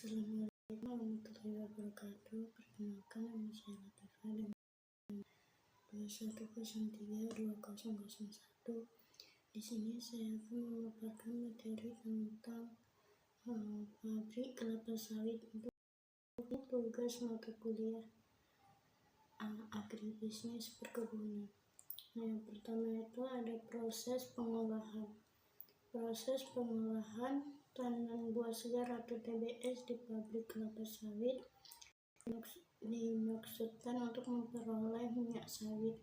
Assalamualaikum warahmatullahi wabarakatuh. Perkenalkan, nama saya Latifah dengan 21032001. Di sini saya akan memaparkan materi tentang pabrik kelapa sawit untuk tugas mata kuliah agribisnis perkebunan. Yang pertama itu ada proses pengolahan. Proses pengolahan tanaman buah segar atau TBS di pabrik kelapa sawit dimaksudkan untuk memperoleh minyak sawit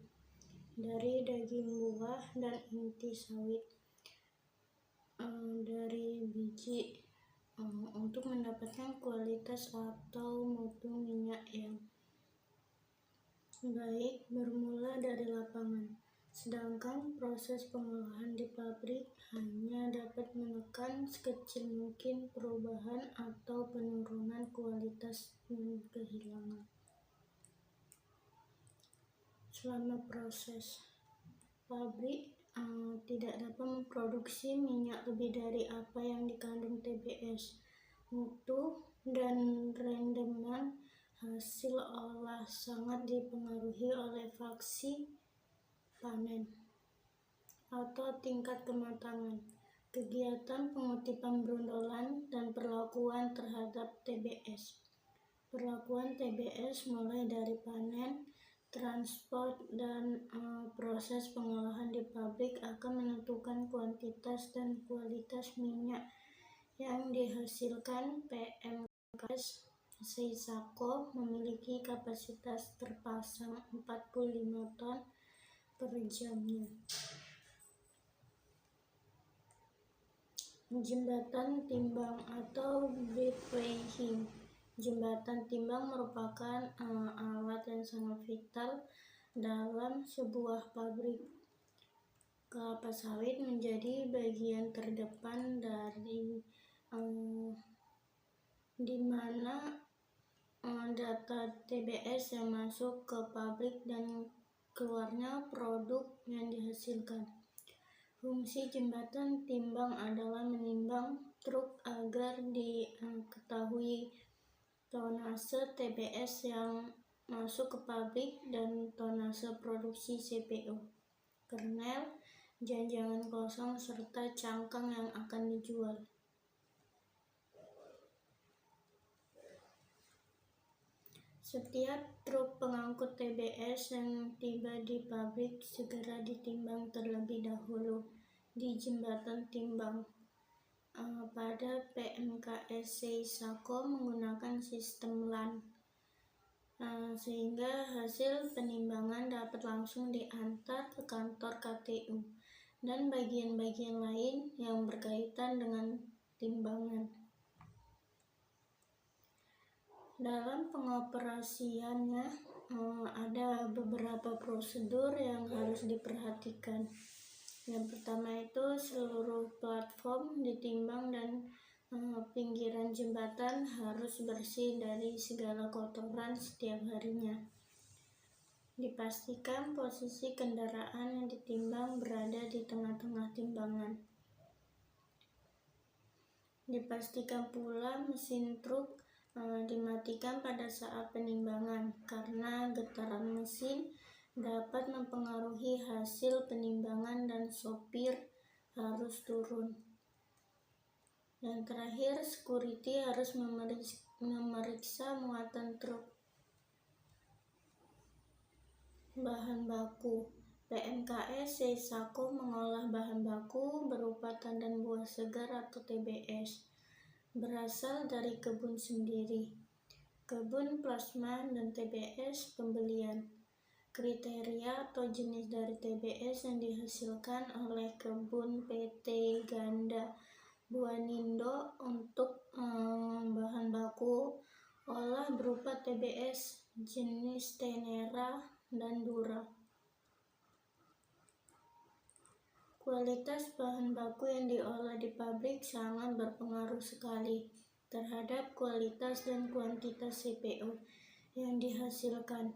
dari daging buah dan inti sawit dari biji untuk mendapatkan kualitas atau mutu minyak yang baik bermula dari lapangan. Sedangkan proses pengolahan di pabrik hanya dapat menekan sekecil mungkin perubahan atau penurunan kualitas dan kehilangan. Selama proses, pabrik tidak dapat memproduksi minyak lebih dari apa yang dikandung TBS. Mutu dan rendeman hasil olah sangat dipengaruhi oleh fase panen atau tingkat kematangan, kegiatan pengutipan brondolan, dan perlakuan terhadap TBS. Perlakuan TBS mulai dari panen, transport, dan proses pengolahan di pabrik akan menentukan kuantitas dan kualitas minyak yang dihasilkan. PMKS Seisako memiliki kapasitas terpasang 45 ton per jamnya. Jembatan timbang atau bead weighing. Jembatan timbang merupakan alat yang sangat vital dalam sebuah pabrik kelapa sawit, menjadi bagian terdepan dari di mana data TBS yang masuk ke pabrik dan keluarnya produk yang dihasilkan. Fungsi jembatan timbang adalah menimbang truk agar diketahui tonase TBS yang masuk ke pabrik dan tonase produksi CPO, kernel, jangan kosong, serta cangkang yang akan dijual. Setiap truk pengangkut TBS yang tiba di pabrik segera ditimbang terlebih dahulu di jembatan timbang. Pada PMKS Seisako menggunakan sistem LAN, sehingga hasil penimbangan dapat langsung diantar ke kantor KTU dan bagian-bagian lain yang berkaitan dengan timbangan. Dalam pengoperasiannya ada beberapa prosedur yang harus diperhatikan. Yang pertama itu seluruh platform ditimbang dan pinggiran jembatan harus bersih dari segala kotoran setiap harinya. Dipastikan posisi kendaraan yang ditimbang berada di tengah-tengah timbangan. Dipastikan pula mesin truk dimatikan pada saat penimbangan, karena getaran mesin dapat mempengaruhi hasil penimbangan dan sopir harus turun. Yang terakhir, security harus memeriksa muatan truk. Bahan baku. PMKS Seisako mengolah bahan baku berupa tandan buah segar atau TBS berasal dari kebun sendiri, kebun plasma, dan TBS pembelian. Kriteria atau jenis dari TBS yang dihasilkan oleh kebun PT Ganda Buanindo untuk bahan baku olah berupa TBS jenis Tenera dan Dura. Kualitas bahan baku yang diolah di pabrik sangat berpengaruh sekali terhadap kualitas dan kuantitas CPO yang dihasilkan.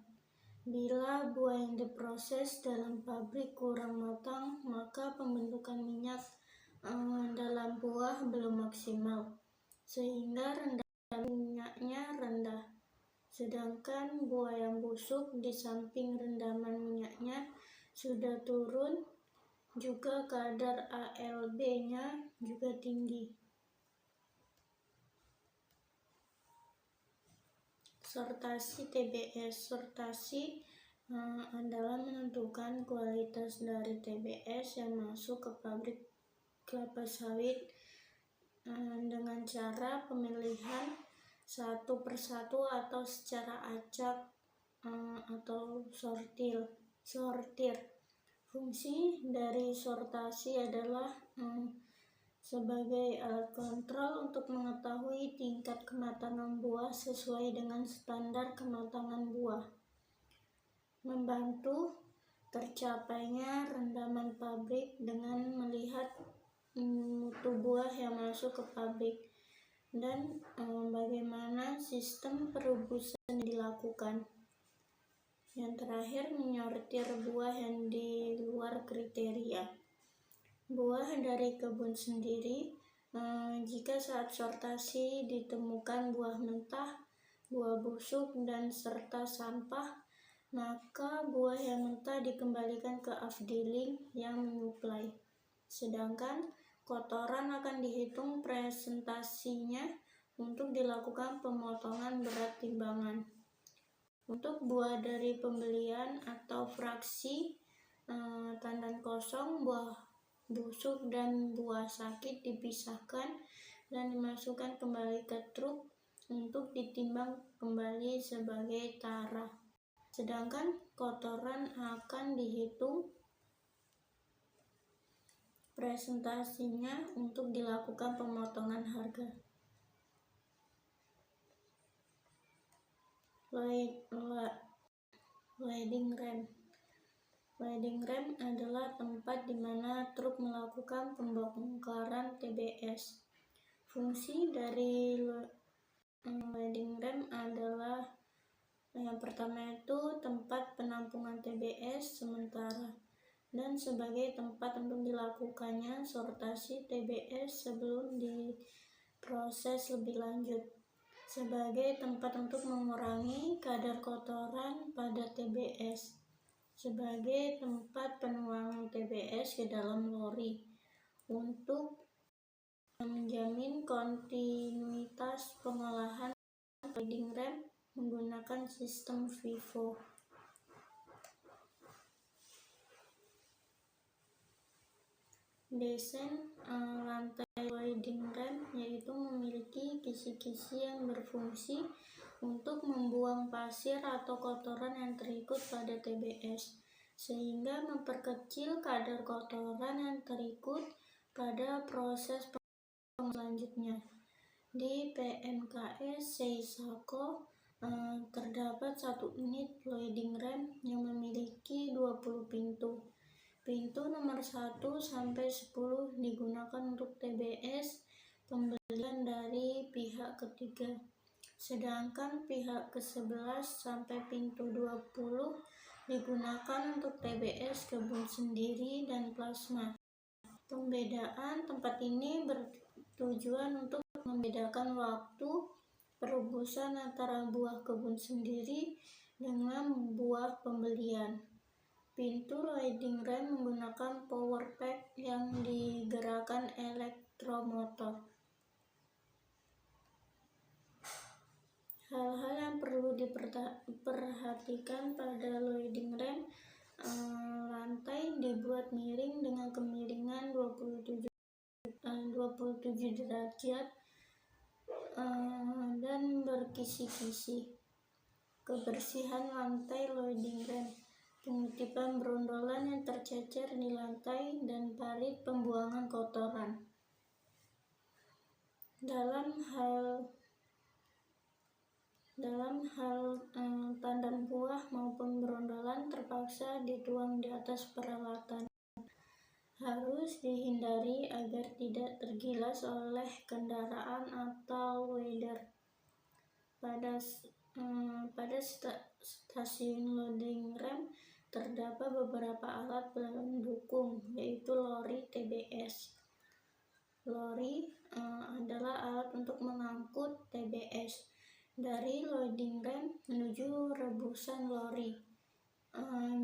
Bila buah yang diproses dalam pabrik kurang matang, maka pembentukan minyak dalam buah belum maksimal, sehingga rendaman minyaknya rendah. Sedangkan buah yang busuk di samping rendaman minyaknya sudah turun, juga kadar ALB-nya juga tinggi. Sortasi TBS. Sortasi adalah menentukan kualitas dari TBS yang masuk ke pabrik kelapa sawit dengan cara pemilihan satu persatu atau secara acak atau sortir. Fungsi dari sortasi adalah sebagai alat kontrol untuk mengetahui tingkat kematangan buah sesuai dengan standar kematangan buah, membantu tercapainya rendaman pabrik dengan melihat mutu buah yang masuk ke pabrik, dan bagaimana sistem perebusan dilakukan. Yang terakhir, menyortir buah yang di luar kriteria. Buah dari kebun sendiri, jika saat sortasi ditemukan buah mentah, buah busuk, dan serta sampah, maka buah yang mentah dikembalikan ke afdeling yang menyuplai. Sedangkan kotoran akan dihitung presentasinya untuk dilakukan pemotongan berat timbangan. Untuk buah dari pembelian atau fraksi tandan kosong, buah busuk dan buah sakit dipisahkan dan dimasukkan kembali ke truk untuk ditimbang kembali sebagai tara. Sedangkan kotoran akan dihitung presentasinya untuk dilakukan pemotongan harga. Loading ramp. Loading ramp adalah tempat di mana truk melakukan pembongkaran TBS. Fungsi dari loading ramp adalah yang pertama itu tempat penampungan TBS sementara dan sebagai tempat untuk dilakukannya sortasi TBS sebelum diproses lebih lanjut, sebagai tempat untuk mengurangi kadar kotoran pada TBS, sebagai tempat penuangan TBS ke dalam lori untuk menjamin kontinuitas pengolahan. Loading ramp menggunakan sistem FIFO. Desain lantai loading ramp yaitu memiliki kisi-kisi yang berfungsi untuk membuang pasir atau kotoran yang terikut pada TBS, sehingga memperkecil kadar kotoran yang terikut pada proses selanjutnya. Di PMKS Seisako terdapat satu unit loading ramp yang memiliki 20 pintu. Pintu nomor 1 sampai 10 digunakan untuk TBS pembelian dari pihak ketiga. Sedangkan pihak ke-11 sampai pintu 20 digunakan untuk TBS kebun sendiri dan plasma. Pembedaan tempat ini bertujuan untuk membedakan waktu perebusan antara buah kebun sendiri dengan buah pembelian. Pintu loading ramp menggunakan power pack yang digerakkan elektromotor. Hal-hal yang perlu diperhatikan pada loading ramp: lantai dibuat miring dengan kemiringan 27 derajat dan berkisi-kisi. Kebersihan lantai loading ramp, pengutipan brondolan yang tercecer di lantai, dan parit pembuangan kotoran. Dalam hal tandan buah maupun brondolan terpaksa dituang di atas peralatan. Harus dihindari agar tidak tergilas oleh kendaraan atau wader. Pada stasiun loading ramp terdapat beberapa alat pendukung, yaitu lori TBS. Lori adalah alat untuk mengangkut TBS. dari loading ramp menuju rebusan lori,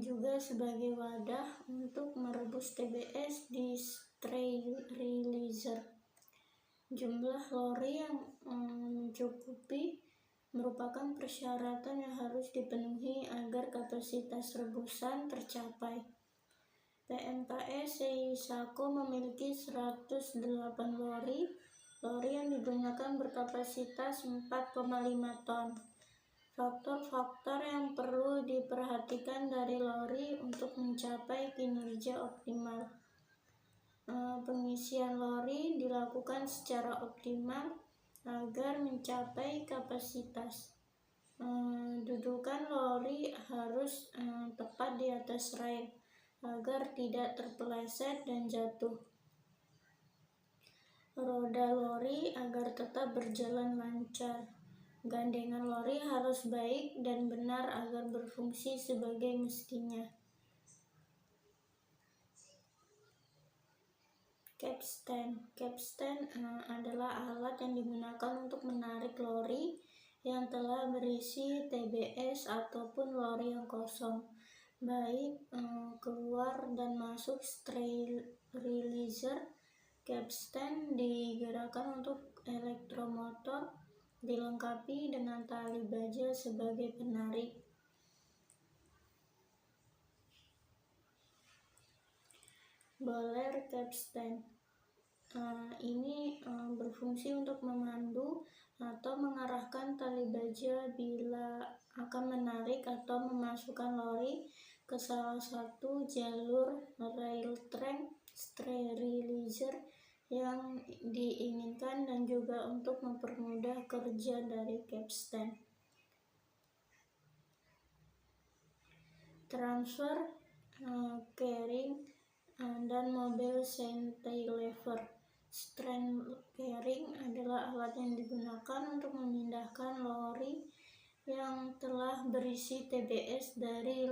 juga sebagai wadah untuk merebus TBS di sterilizer. Jumlah lori yang mencukupi merupakan persyaratan yang harus dipenuhi agar kapasitas rebusan tercapai. PMKS Seisako memiliki 108 lori yang digunakan berkapasitas 4,5 ton. Faktor-faktor yang perlu diperhatikan dari lori untuk mencapai kinerja optimal. Pengisian lori dilakukan secara optimal agar mencapai kapasitas. Dudukan lori harus tepat di atas rail agar tidak terpeleset dan jatuh. Roda lori agar tetap berjalan lancar. Gandengan lori harus baik dan benar agar berfungsi sebagai mestinya. Capstan adalah alat yang digunakan untuk menarik lori yang telah berisi TBS ataupun lori yang kosong, baik keluar dan masuk sterilizer. Capstan digunakan untuk elektromotor, dilengkapi dengan tali baja sebagai penarik. Boler capstan ini berfungsi untuk memandu atau mengarahkan tali baja bila akan menarik atau memasukkan lori ke salah satu jalur rail track sterilizer yang diinginkan, dan juga untuk mempermudah kerja dari capstan. Transfer, carrying, dan mobile cantilever. Strand carrying adalah alat yang digunakan untuk memindahkan lori yang telah berisi TBS dari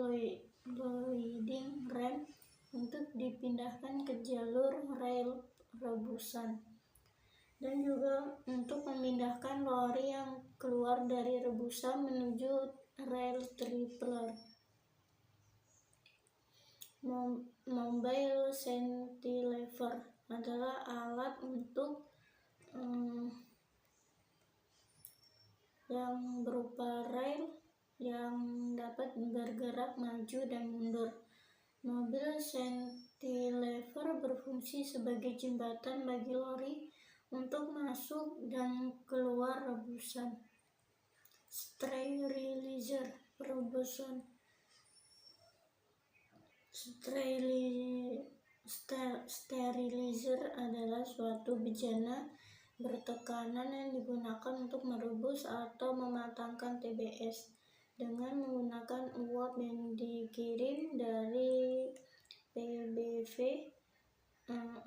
loading ramp untuk dipindahkan ke jalur rail rebusan, dan juga untuk memindahkan lori yang keluar dari rebusan menuju rail tripler. Mobile cantilever adalah alat untuk yang berupa rail yang dapat bergerak maju dan mundur. Mobile cantilever berfungsi sebagai jembatan bagi lori untuk masuk dan keluar rebusan. Sterilizer, rebusan. Sterilizer adalah suatu bejana bertekanan yang digunakan untuk merebus atau mematangkan TBS dengan menggunakan uap yang dikirim dari PBV.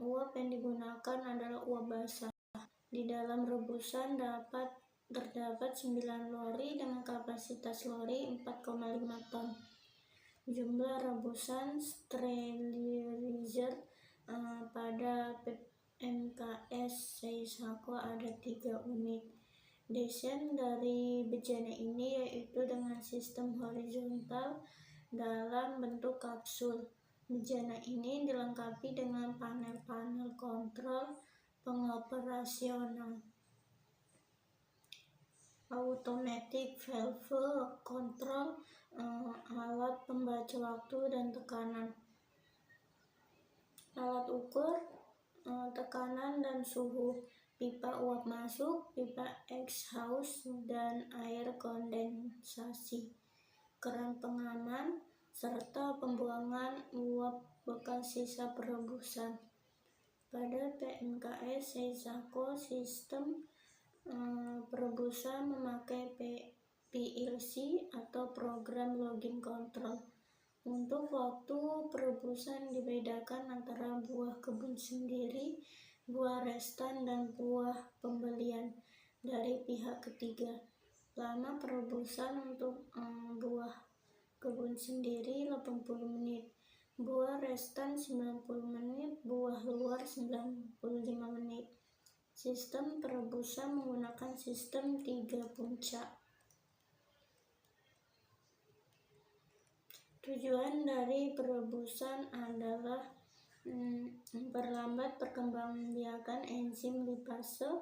Uap yang digunakan adalah uap basah. Di dalam rebusan terdapat 9 lori dengan kapasitas lori 4,5 ton. Jumlah rebusan sterilizer pada PMKS Seisako ada 3 unit. Desain dari bejana ini yaitu dengan sistem horizontal dalam bentuk kapsul. Bejana ini dilengkapi dengan panel-panel kontrol pengoperasional, automatic valve control, alat pembaca waktu dan tekanan, alat ukur tekanan dan suhu, pipa uap masuk, pipa exhaust dan air kondensasi, keran pengaman, serta pembuangan uap bekas sisa perebusan. Pada PMKS Seisako, sistem perebusan memakai PLC atau program logging control. Untuk waktu perebusan dibedakan antara buah kebun sendiri, buah restan, dan buah pembelian dari pihak ketiga. Lama perebusan untuk buah kebun sendiri 80 menit, buah restan 90 menit, buah luar 95 menit. Sistem perebusan menggunakan sistem 3 puncak. Tujuan dari perebusan adalah memperlambat perkembangbiakan enzim lipase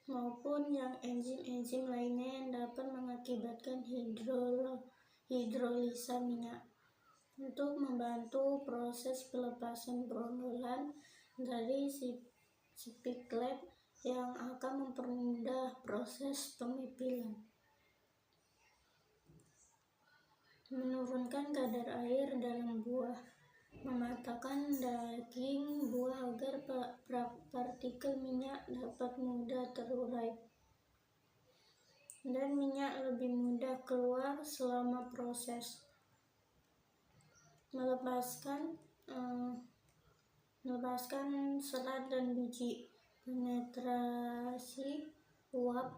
maupun yang enzim-enzim lainnya yang dapat mengakibatkan hidrolisa minyak, untuk membantu proses pelepasan brondolan dari spiklet yang akan mempermudah proses pemipilan. Menurunkan kadar air dalam buah, mematahkan daging buah agar partikel minyak dapat mudah terurai dan minyak lebih mudah keluar selama proses. Melepaskan serat dan biji. Penetrasi uap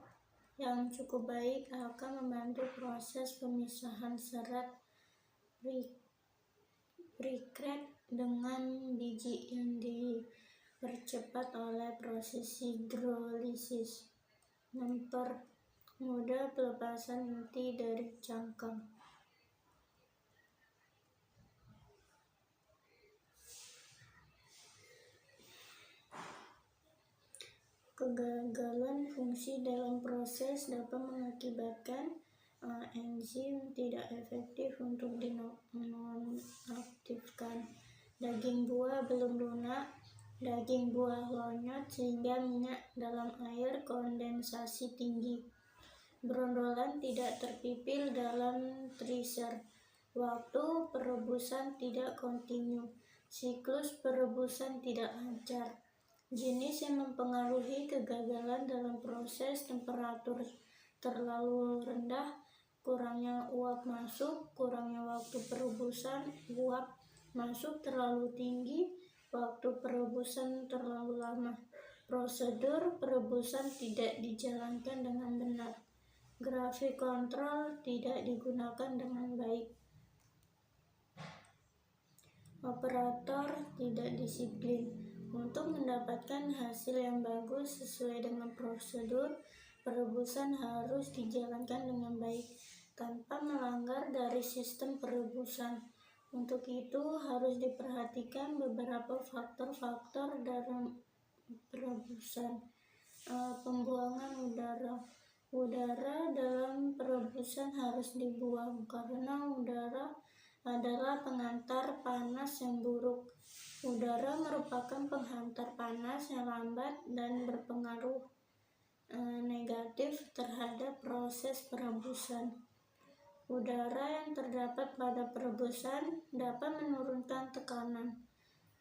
yang cukup baik akan membantu proses pemisahan serat briquette dengan biji yang dipercepat oleh proses hidrolisis, mempermudah pelepasan inti dari cangkang. Kegagalan fungsi dalam proses dapat mengakibatkan enzim tidak efektif untuk dinonaktifkan. Daging buah belum lunak, daging buah lonyot sehingga minyak dalam air kondensasi tinggi. Brondolan tidak terpipil dalam tracer. Waktu perebusan tidak kontinu. Siklus perebusan tidak lancar. Jenis yang mempengaruhi kegagalan dalam proses: temperatur terlalu rendah, kurangnya uap masuk, kurangnya waktu perebusan, uap masuk terlalu tinggi, waktu perebusan terlalu lama, prosedur perebusan tidak dijalankan dengan benar, grafik kontrol tidak digunakan dengan baik, operator tidak disiplin. Untuk mendapatkan hasil yang bagus sesuai dengan prosedur, perebusan harus dijalankan dengan baik tanpa melanggar dari sistem perebusan. Untuk itu harus diperhatikan beberapa faktor-faktor dalam perebusan. Pembuangan udara. Udara dalam perebusan harus dibuang karena udara adalah pengantar panas yang buruk. Udara merupakan penghantar panas yang lambat dan berpengaruh negatif terhadap proses perebusan. Udara yang terdapat pada perebusan dapat menurunkan tekanan.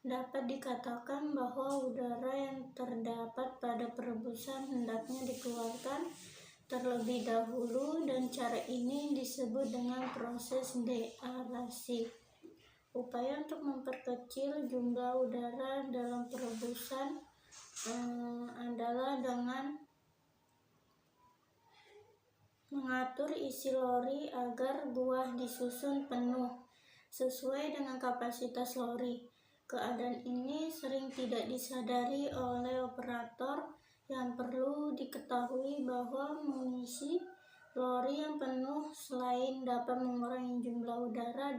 Dapat dikatakan bahwa udara yang terdapat pada perebusan hendaknya dikeluarkan terlebih dahulu, dan cara ini disebut dengan proses deaerasi. Upaya untuk memperkecil jumlah udara dalam perebusan adalah dengan mengatur isi lori agar buah disusun penuh sesuai dengan kapasitas lori. Keadaan ini sering tidak disadari oleh operator. Yang perlu diketahui bahwa mengisi lori yang penuh selain dapat mengurangi jumlah udara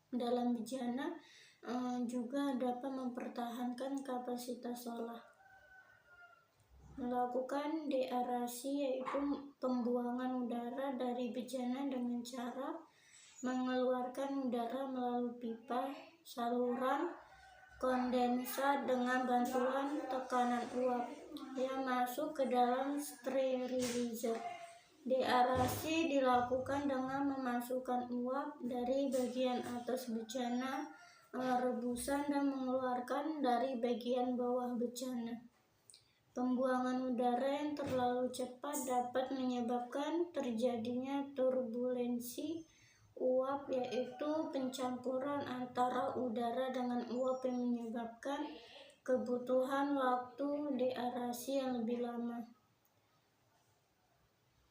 dalam bejana, juga dapat mempertahankan kapasitas olah. Melakukan deaerasi yaitu pembuangan udara dari bejana dengan cara mengeluarkan udara melalui pipa saluran kondensat dengan bantuan tekanan uap yang masuk ke dalam sterilizer. Deaerasi dilakukan dengan memasukkan uap dari bagian atas bejana rebusan dan mengeluarkan dari bagian bawah bejana. Pembuangan udara yang terlalu cepat dapat menyebabkan terjadinya turbulensi uap, yaitu pencampuran antara udara dengan uap yang menyebabkan kebutuhan waktu deaerasi yang lebih lama.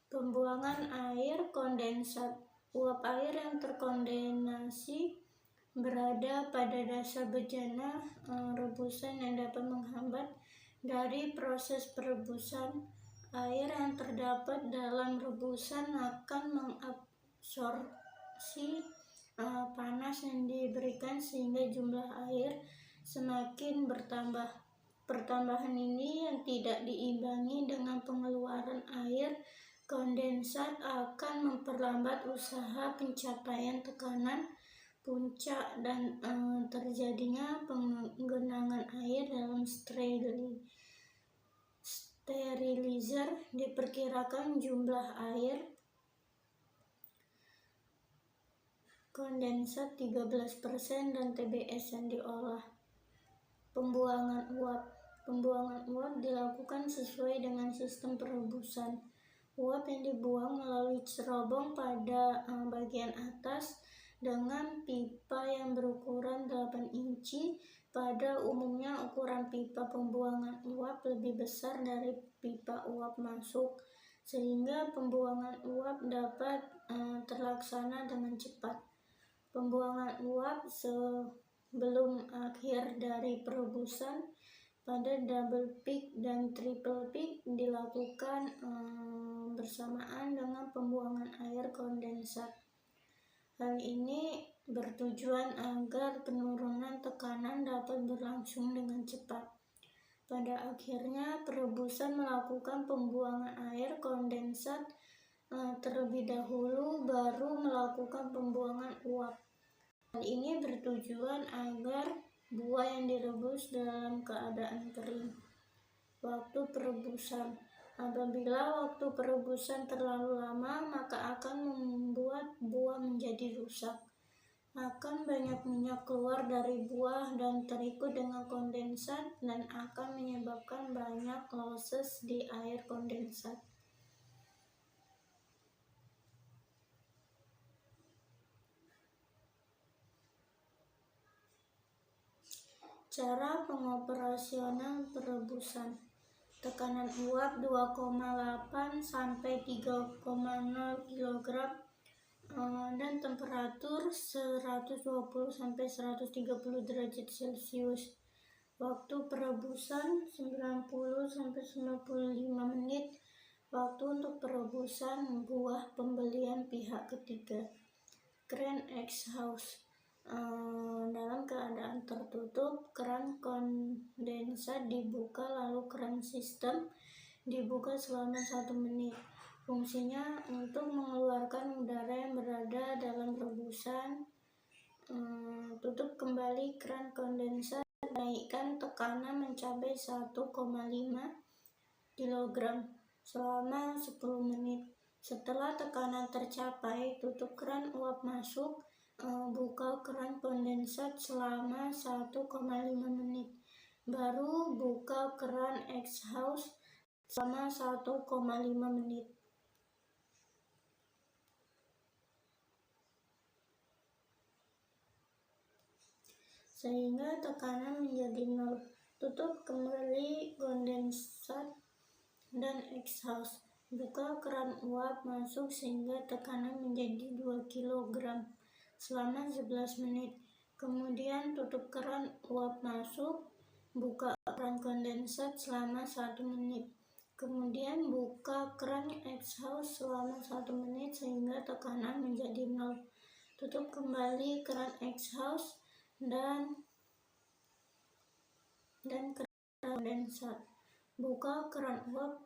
Pembuangan air kondensat. Uap air yang terkondensasi berada pada dasar bejana rebusan yang dapat menghambat dari proses perebusan. Air yang terdapat dalam rebusan akan mengabsorpsi panas yang diberikan sehingga jumlah air semakin bertambah. Pertambahan ini yang tidak diimbangi dengan pengeluaran air kondensat akan memperlambat usaha pencapaian tekanan puncak dan terjadinya penggenangan air dalam sterilizer. Diperkirakan jumlah air kondensat 13% dan TBS yang diolah. Pembuangan uap. Pembuangan uap dilakukan sesuai dengan sistem perebusan. Uap yang dibuang melalui cerobong pada bagian atas dengan pipa yang berukuran 8 inci. Pada umumnya ukuran pipa pembuangan uap lebih besar dari pipa uap masuk, sehingga pembuangan uap dapat terlaksana dengan cepat. Pembuangan uap sebelum akhir dari perebusan pada double peak dan triple peak dilakukan bersamaan dengan pembuangan air kondensat. Hal ini bertujuan agar penurunan tekanan dapat berlangsung dengan cepat. Pada akhirnya, perebusan melakukan pembuangan air kondensat terlebih dahulu, baru melakukan pembuangan uap. Hal ini bertujuan agar buah yang direbus dalam keadaan kering. Waktu perebusan. Apabila waktu perebusan terlalu lama, maka akan membuat buah menjadi rusak. Akan banyak minyak keluar dari buah dan terikut dengan kondensat dan akan menyebabkan banyak losses di air kondensat. Cara pengoperasional perebusan. Tekanan uap 2,8 sampai 3,0 kg dan temperatur 120 sampai 130 derajat Celcius. Waktu perebusan 90 sampai 95 menit. Waktu untuk perebusan buah pembelian pihak ketiga. Keran exhaust. Dalam keadaan tertutup, keran kondensat dibuka lalu keran sistem dibuka selama 1 menit. Fungsinya untuk mengeluarkan udara yang berada dalam rebusan. Tutup kembali keran kondensat, naikkan tekanan mencapai 1,5 kg selama 10 menit. Setelah tekanan tercapai, tutup keran uap masuk. Buka keran kondensat selama 1,5 menit. Baru buka keran exhaust selama 1,5 menit. Sehingga tekanan menjadi 0. Tutup kembali kondensat dan exhaust. Buka keran uap masuk sehingga tekanan menjadi 2 kg selama 11 menit. Kemudian tutup keran uap masuk, buka keran kondensat selama 1 menit. Kemudian buka keran exhaust selama 1 menit sehingga tekanan menjadi 0. Tutup kembali keran exhaust dan keran kondensat. Buka keran uap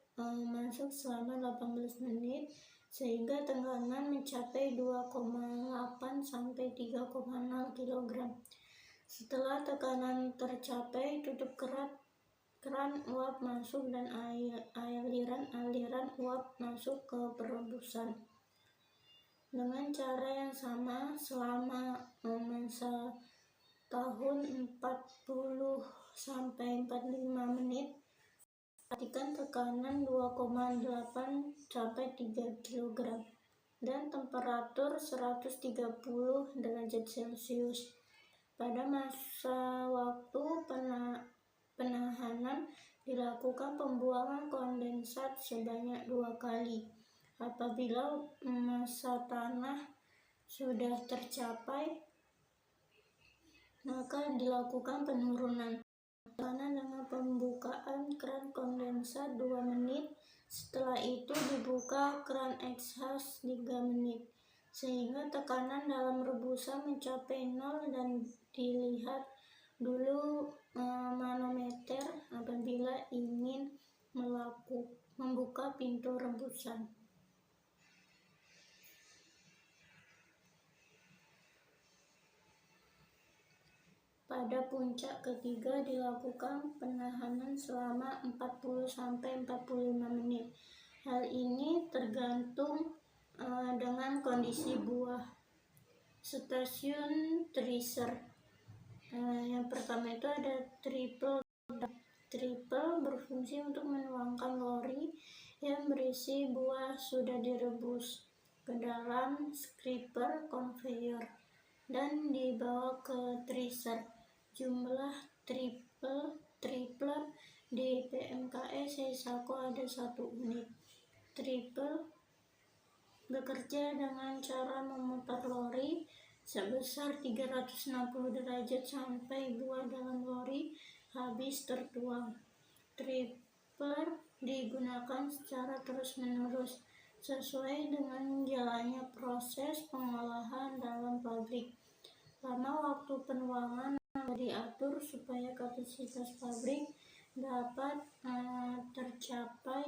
masuk selama 18 menit sehingga tekanan mencapai 2,8 sampai 3,0 kg. Setelah tekanan tercapai, tutup keran uap masuk dan aliran uap masuk ke perebusan. Dengan cara yang sama selama masa tahun 40 sampai 45 menit. Perhatikan tekanan 2,8 sampai 3 kg dan temperatur 130 derajat Celcius. Pada masa waktu penahanan dilakukan pembuangan kondensat sebanyak 2 kali. Apabila masa tanah sudah tercapai, maka dilakukan penurunan tekanan dengan pembukaan keran kondensat 2 menit. Setelah itu dibuka keran exhaust 3 menit sehingga tekanan dalam rebusan mencapai 0 dan dilihat dulu manometer apabila ingin membuka pintu rebusan. Pada puncak ketiga dilakukan penahanan selama 40-45 menit. Hal ini tergantung dengan kondisi buah. Stasiun tracer. Yang pertama itu ada triple. Triple berfungsi untuk menuangkan lori yang berisi buah sudah direbus ke dalam scraper conveyor dan dibawa ke tracer. Jumlah tripler di PMKE Seisako ada 1 unit. Triple bekerja dengan cara memutar lori sebesar 360 derajat sampai buah dalam lori habis tertuang. Tripler digunakan secara terus-menerus sesuai dengan jalannya proses pengolahan dalam pabrik. Lama waktu penuangan diatur supaya kapasitas pabrik dapat tercapai.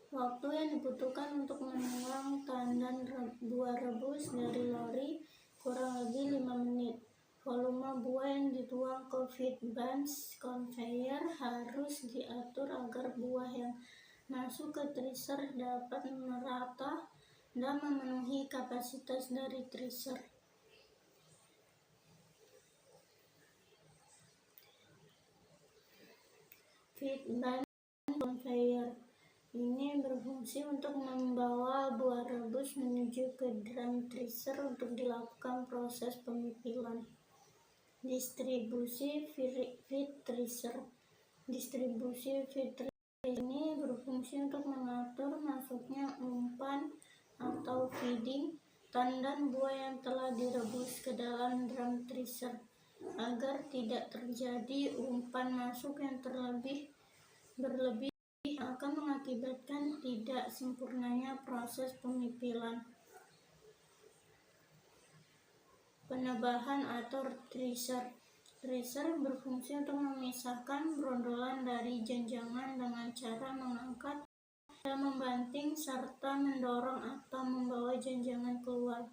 Waktu yang dibutuhkan untuk menuang tandan buah rebus dari lori kurang lebih 5 menit. Volume buah yang dituang ke feed bunch conveyor harus diatur agar buah yang masuk ke tracer dapat merata dan memenuhi kapasitas dari tracer. Feed bunch conveyor ini berfungsi untuk membawa buah rebus menuju ke drum tracer untuk dilakukan proses pemipilan. Distribusi feed tracer. Distribusi feed tracer ini berfungsi untuk mengatur masuknya umpan atau feeding tandan buah yang telah direbus ke dalam drum tracer agar tidak terjadi umpan masuk yang berlebih akan mengakibatkan tidak sempurnanya proses pemipilan. Penebahan atau tracer. Tracer berfungsi untuk memisahkan brondolan dari janjangan dengan cara mengangkat dan membanting serta mendorong atau membawa janjangan keluar.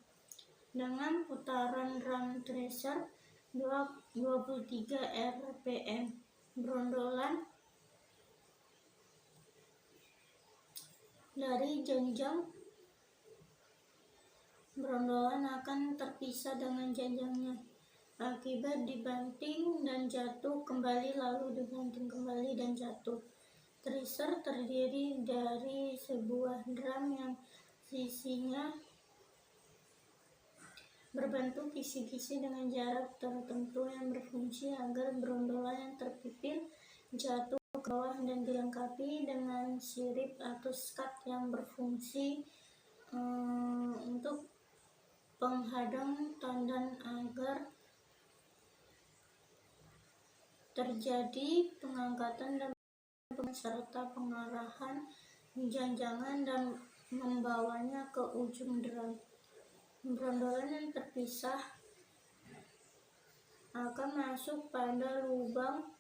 Dengan putaran drum tracer 23 rpm, brondolan dari janjang brondolan akan terpisah dengan janjangnya akibat dibanting dan jatuh kembali lalu dibanting kembali dan jatuh. Tracer terdiri dari sebuah drum yang sisinya berbentuk kisi-kisi dengan jarak tertentu yang berfungsi agar brondolan yang terpipil jatuh ke bawah dan dilengkapi dengan sirip atau skat yang berfungsi untuk penghadang tandan agar terjadi pengangkatan dan serta pengarahan janjangan dan membawanya ke ujung drum. Brondolan yang terpisah akan masuk pada lubang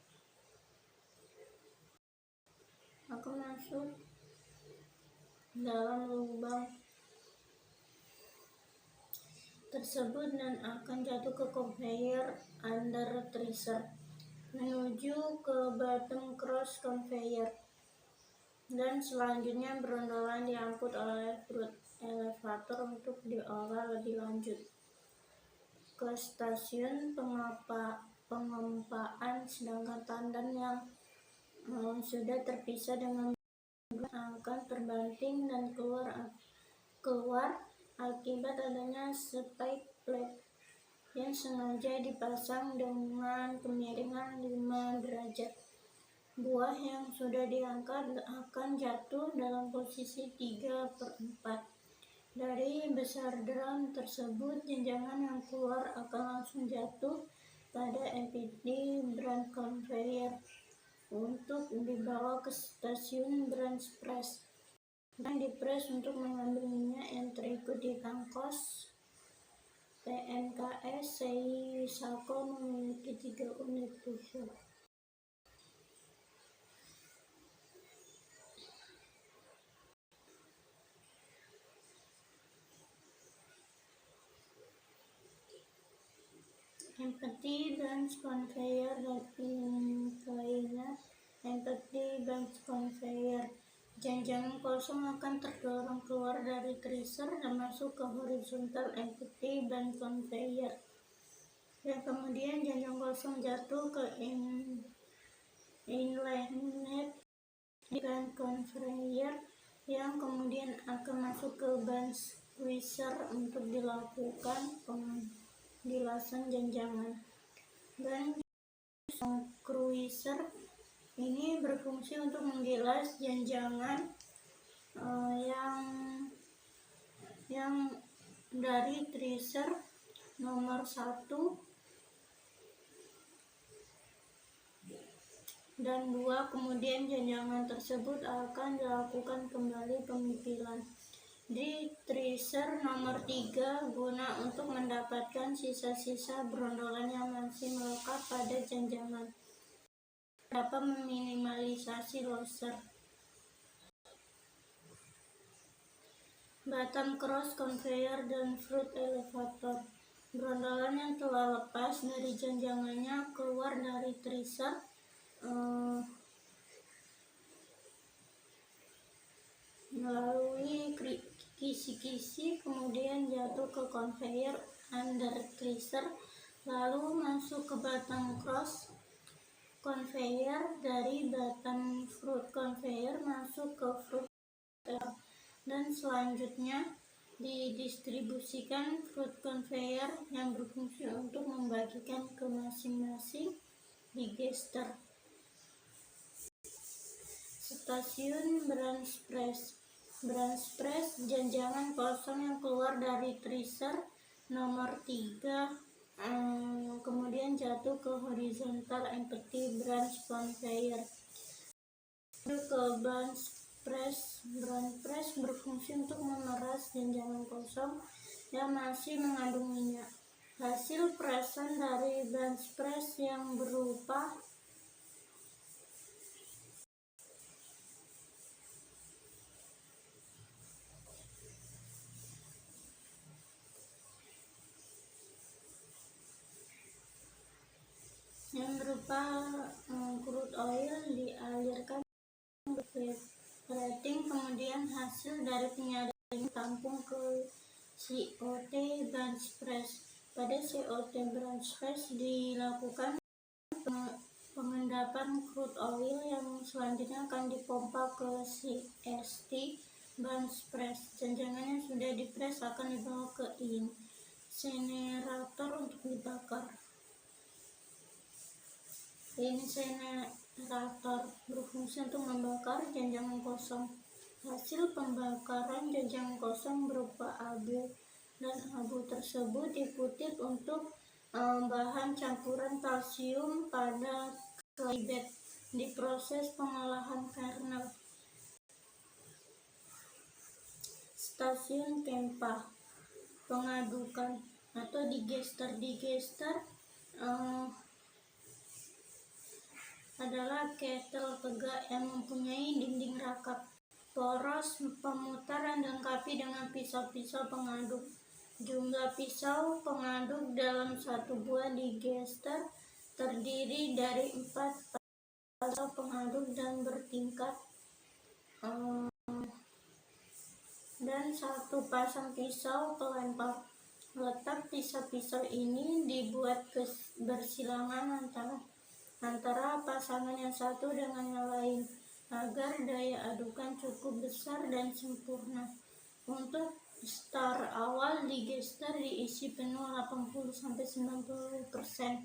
dalam lubang tersebut dan akan jatuh ke conveyor under tracer menuju ke bottom cross conveyor, dan selanjutnya brondolan diangkut oleh fruit elevator untuk diolah lebih lanjut ke stasiun pengempaan, sedangkan tandan yang sudah terpisah dengan akan terbanting dan keluar akibat adanya spike plate yang sengaja dipasang dengan kemiringan 5 derajat. Buah yang sudah diangkat akan jatuh dalam posisi 3/4 Dari besar drum tersebut, janjangan yang keluar akan langsung jatuh pada empty branch conveyor untuk dibawa ke stasiun branch press dan dipres untuk mengambil minyak yang terikut di tangkos. PNKS Seiwisako memiliki 3 unit pusher. Empty branch conveyor dan inclined empty branch conveyor. Janjangan kosong akan terdorong keluar dari tracer dan masuk ke horizontal empty branch conveyor. Dan kemudian janjangan kosong jatuh ke inline branch conveyor yang kemudian akan masuk ke branch cruiser untuk dilakukan penggilasan janjangan. Dan cruiser ini berfungsi untuk menggilas janjangan yang dari tracer nomor 1 dan 2, kemudian janjangan tersebut akan dilakukan kembali pemipilan di tracer nomor 3 guna untuk mendapatkan sisa-sisa brondolan yang masih melekat pada janjangan. Dapat meminimalisasi loser. Bottom cross conveyor dan fruit elevator. Brondolan yang telah lepas dari janjangannya keluar dari tracer melalui kisi-kisi, kemudian jatuh ke conveyor under tracer, lalu masuk ke bottom cross conveyor. Dari bottom fruit conveyor masuk ke fruit dan selanjutnya didistribusikan fruit conveyor yang berfungsi untuk membagikan ke masing-masing digester. Stasiun branch press. Branch press, janjangan kosong yang keluar dari tracer nomor 3 kemudian jatuh ke horizontal empty branch conveyor. Ke branch press berfungsi untuk memeras janjangan kosong yang masih mengandung minyak. Hasil presan dari branch press yang berupa crude oil dialirkan ke plating, kemudian hasil dari penyaringan tampung ke COT branch press. Pada COT branch press dilakukan pengendapan crude oil yang selanjutnya akan dipompa ke CST branch press. Janjangan yang sudah dipres akan dibawa ke incinerator untuk dibakar. Incinerator berfungsi untuk membakar janjangan kosong. Hasil pembakaran janjangan kosong berupa abu, dan abu tersebut dikutip untuk bahan campuran kalsium pada clay bed di proses pengolahan kernel. Stasiun PEMPA pengadukan atau digester. Digester adalah kettle tegak yang mempunyai dinding rakap poros pemutar yang dilengkapi dengan pisau-pisau pengaduk. Jumlah pisau pengaduk dalam satu buah digester terdiri dari 4 pisau pengaduk dan bertingkat dan 1 pasang pisau pelempar. Letak pisau-pisau ini dibuat bersilangan antara pasangan yang satu dengan yang lain agar daya adukan cukup besar dan sempurna. Untuk start awal digester diisi penuh 80-90%.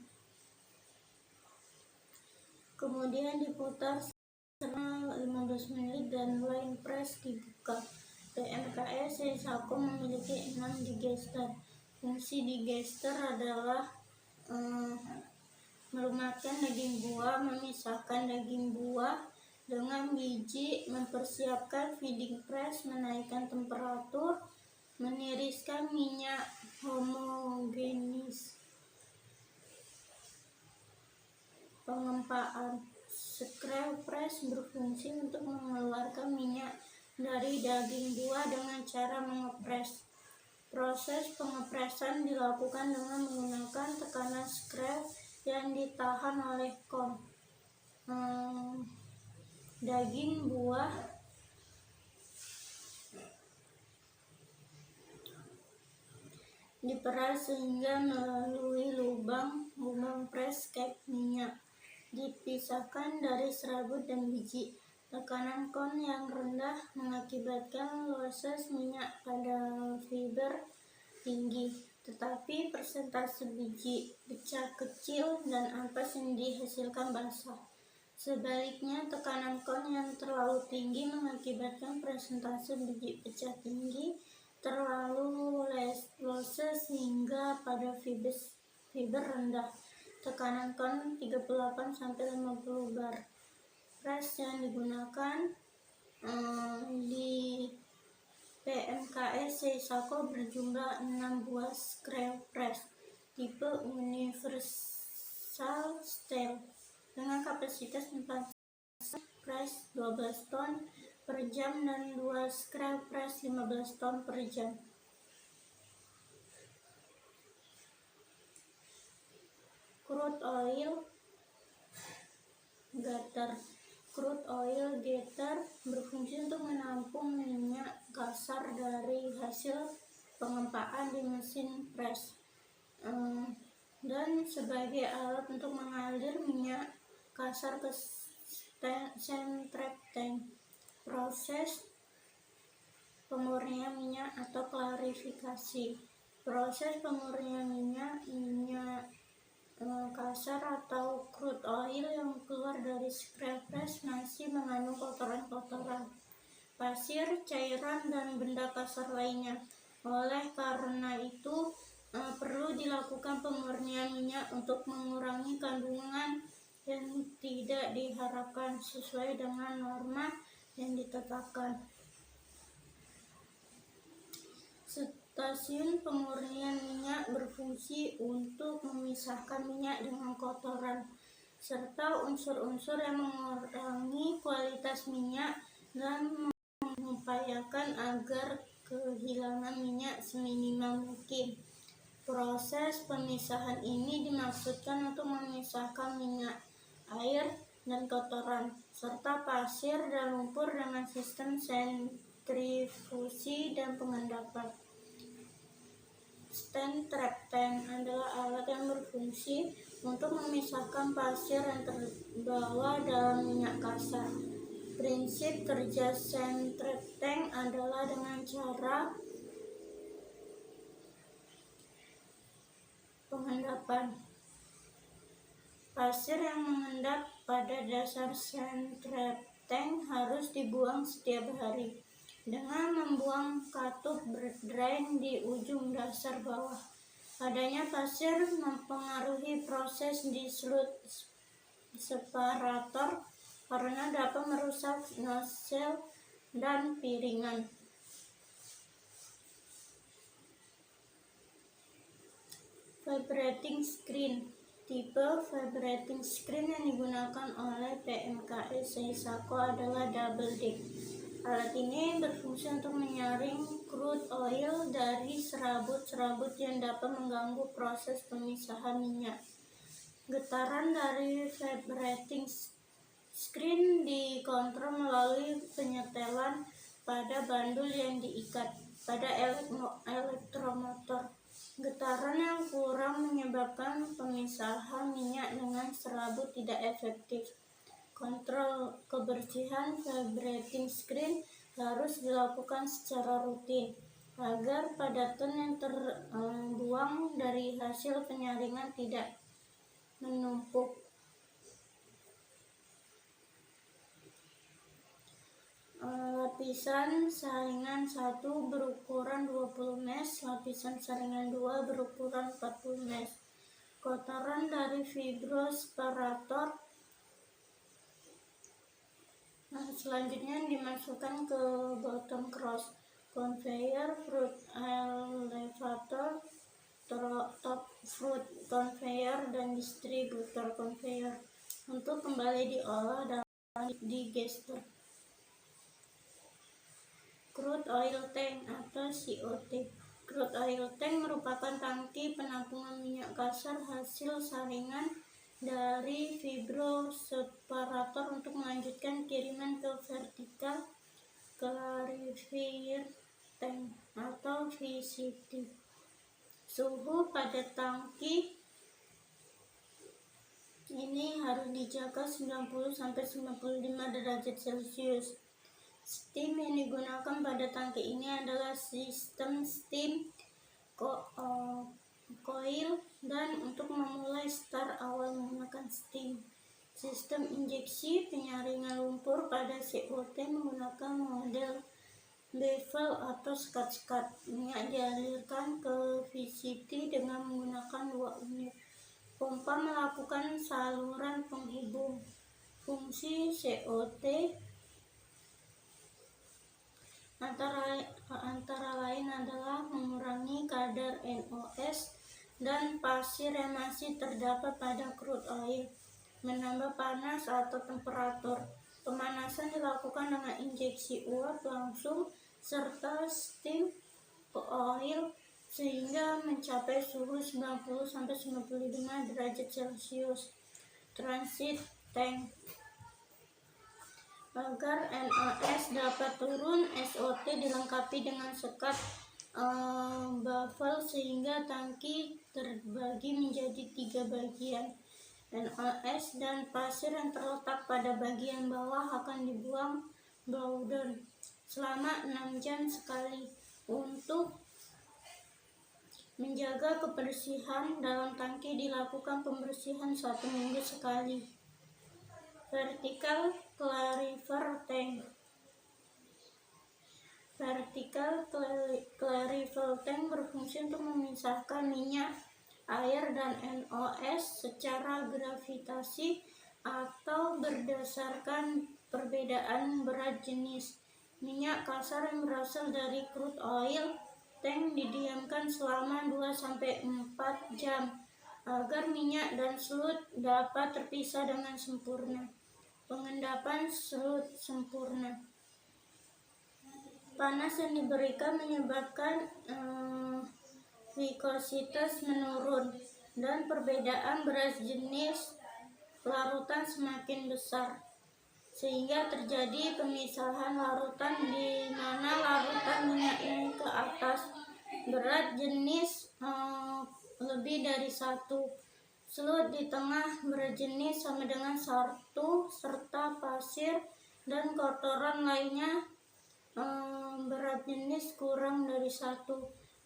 Kemudian diputar selama 15 menit dan line press dibuka. PMKE Seisako memiliki 6 digester. Fungsi digester adalah melumatkan daging buah, memisahkan daging buah dengan biji, mempersiapkan feeding press, menaikkan temperatur, meniriskan minyak homogenis, pengempaan. Scrape press berfungsi untuk mengeluarkan minyak dari daging buah dengan cara mengepres. Proses pengepresan dilakukan dengan menggunakan tekanan scrape yang ditahan oleh kon. Daging buah diperas sehingga melalui lubang press cap minyak dipisahkan dari serabut dan biji. Tekanan kon yang rendah mengakibatkan loses minyak pada fiber tinggi, tetapi persentase biji pecah kecil dan ampas yang dihasilkan basah. Sebaliknya, tekanan kon yang terlalu tinggi mengakibatkan persentase biji pecah tinggi, terlalu loses hingga pada fiber rendah. Tekanan kon 38-50 bar. Press yang digunakan di PMKE Seisako berjumlah 6 buah scrape press tipe universal style dengan kapasitas 4 press 12 ton per jam dan 2 scrape press 15 ton per jam. Crude oil getter. Crude oil getter berfungsi untuk menampung minyak kasar dari hasil pengempaan di mesin press dan sebagai alat untuk mengalir minyak kasar ke centric tank. Proses pemurnian minyak atau klarifikasi. Proses pemurnian minyak kasar atau crude oil yang keluar dari scrape press masih mengandung kotoran-kotoran, pasir, cairan, dan benda kasar lainnya. Oleh karena itu, perlu dilakukan pemurnian minyak untuk mengurangi kandungan yang tidak diharapkan sesuai dengan norma yang ditetapkan. Stasiun pemurnian minyak berfungsi untuk memisahkan minyak dengan kotoran serta unsur-unsur yang mengurangi kualitas minyak dan mengupayakan agar kehilangan minyak seminimal mungkin. Proses pemisahan ini dimaksudkan untuk memisahkan minyak, air, dan kotoran, serta pasir dan lumpur dengan sistem sentrifusi dan pengendapan. Stand trap tank adalah alat yang berfungsi untuk memisahkan pasir yang terbawa dalam minyak kasar. Prinsip kerja stand trap tank adalah dengan cara pengendapan. Pasir yang mengendap pada dasar stand trap tank harus dibuang setiap hari dengan membuang katup drain di ujung dasar bawah. Adanya pasir mempengaruhi proses dissolute separator karena dapat merusak nozzle dan piringan. Vibrating screen. Tipe vibrating screen yang digunakan oleh PMKE Seisako adalah double deck. Alat ini berfungsi untuk menyaring crude oil dari serabut-serabut yang dapat mengganggu proses pemisahan minyak. Getaran dari vibrating screen dikontrol melalui penyetelan pada bandul yang diikat pada elektromotor. Getaran yang kurang menyebabkan pemisahan minyak dengan serabut tidak efektif. Kontrol kebersihan vibrating screen harus dilakukan secara rutin agar padatan yang terbuang dari hasil penyaringan tidak menumpuk. Alat Lapisan saringan 1 berukuran 20 mesh, lapisan saringan 2 berukuran 40 mesh. Kotoran dari fibrosparator selanjutnya dimasukkan ke bottom cross conveyor, fruit elevator, top fruit conveyor, dan distributor conveyor untuk kembali diolah dalam digester. Crude oil tank atau COT. Crude oil tank merupakan tangki penampungan minyak kasar hasil saringan dari fibrosparator untuk melanjutkan kiriman ke vertical clarifier tank atau VCT. Suhu pada tangki ini harus dijaga 90-95 derajat Celcius. Steam yang digunakan pada tangki ini adalah sistem steam coil, dan untuk memulai start awal menggunakan steam. Sistem injeksi penyaringan lumpur pada COT menggunakan model bevel atau sekat-sekat. Minyak dialirkan ke VCT dengan menggunakan 2 unit pompa melakukan saluran penghubung. Fungsi COT antara lain adalah mengurangi kadar NOx dan pasir yang masih terdapat pada crude oil, menambah panas atau temperatur. Pemanasan dilakukan dengan injeksi uap langsung serta steam oil sehingga mencapai suhu 90-95 derajat Celcius. Transit tank. Agar NOx dapat turun, SOT dilengkapi dengan sekat baffle sehingga tangki terbagi menjadi 3 bagian. NOx dan pasir yang terletak pada bagian bawah akan dibuang blowdown selama 6 jam sekali. Untuk menjaga kebersihan dalam tangki dilakukan pembersihan 1 minggu sekali. Vertical clarifier tank. Vertical clarifier tank berfungsi untuk memisahkan minyak, air, dan NOx secara gravitasi atau berdasarkan perbedaan berat jenis. Minyak kasar yang berasal dari crude oil tank didiamkan selama 2-4 jam agar minyak dan selut dapat terpisah dengan sempurna. Pengendapan selut sempurna. Panas yang diberikan menyebabkan viskositas menurun dan perbedaan berat jenis larutan semakin besar, sehingga terjadi pemisahan larutan di mana larutan minyaknya ke atas berat jenis lebih dari 1. Selut di tengah berat jenis sama dengan 1, serta pasir dan kotoran lainnya berat jenis kurang dari 1.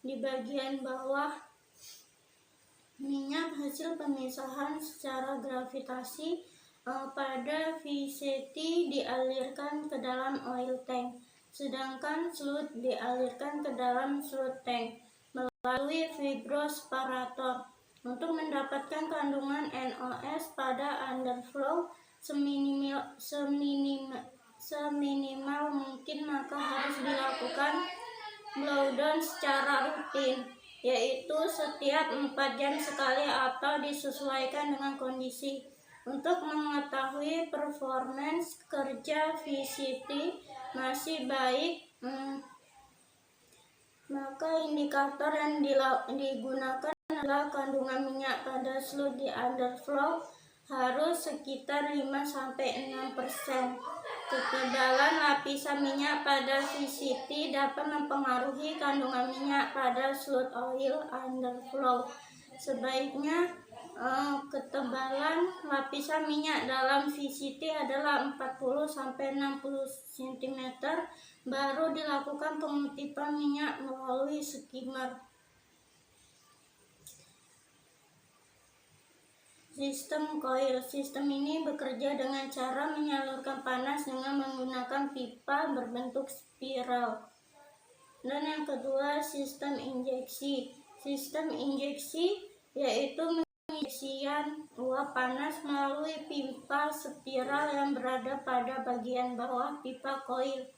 Di bagian bawah, minyak hasil pemisahan secara gravitasi pada VCT dialirkan ke dalam oil tank, sedangkan selut dialirkan ke dalam selut tank melalui fibrosparator. Untuk mendapatkan kandungan NOx pada underflow seminimal mungkin, maka harus dilakukan blowdown secara rutin, yaitu setiap 4 jam sekali atau disesuaikan dengan kondisi. Untuk mengetahui performance kerja VCT masih baik, maka indikator yang digunakan adalah kandungan minyak pada selut di underflow harus sekitar 5-6%. Ketebalan lapisan minyak pada VCT dapat mempengaruhi kandungan minyak pada selut oil underflow. Sebaiknya ketebalan lapisan minyak dalam VCT adalah 40-60 cm, baru dilakukan pengutipan minyak melalui skimmer. Sistem coil. Sistem ini bekerja dengan cara menyalurkan panas dengan menggunakan pipa berbentuk spiral. Dan yang kedua, sistem injeksi. Sistem injeksi yaitu penginjeksian uap panas melalui pipa spiral yang berada pada bagian bawah pipa coil.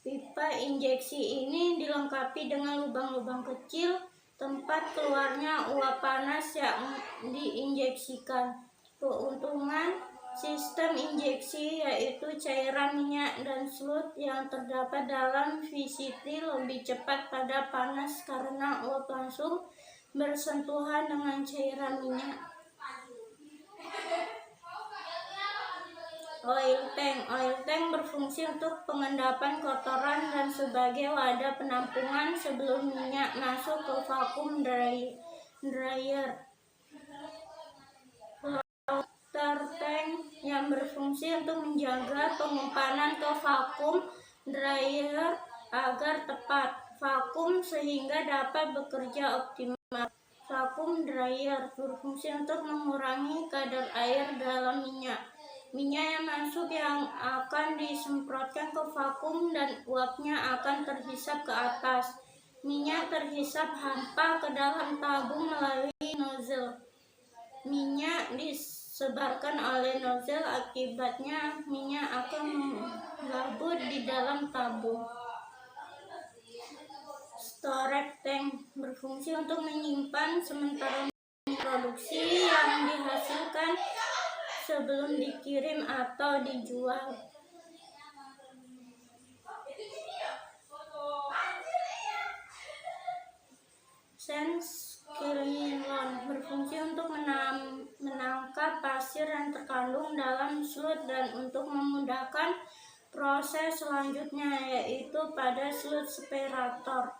Pipa injeksi ini dilengkapi dengan lubang-lubang kecil tempat keluarnya uap panas yang diinjeksikan. Keuntungan sistem injeksi yaitu cairan minyak dan fluid yang terdapat dalam VCT lebih cepat pada panas karena uap langsung bersentuhan dengan cairan minyak. Oil tank berfungsi untuk pengendapan kotoran dan sebagai wadah penampungan sebelum minyak masuk ke vakum dryer. Water tank yang berfungsi untuk menjaga penyimpanan ke vakum dryer agar tepat vakum sehingga dapat bekerja optimal. Vakum dryer berfungsi untuk mengurangi kadar air dalam minyak. Minyak yang masuk yang akan disemprotkan ke vakum dan uapnya akan terhisap ke atas. Minyak terhisap hampa ke dalam tabung melalui nozzle. Minyak disebarkan oleh nozzle, akibatnya minyak akan melabut di dalam tabung. Storage tank berfungsi untuk menyimpan sementara produksi yang dihasilkan sebelum dikirim atau dijual. Sand Skylon berfungsi untuk menangkap pasir yang terkandung dalam sludge dan untuk memudahkan proses selanjutnya yaitu pada sludge separator.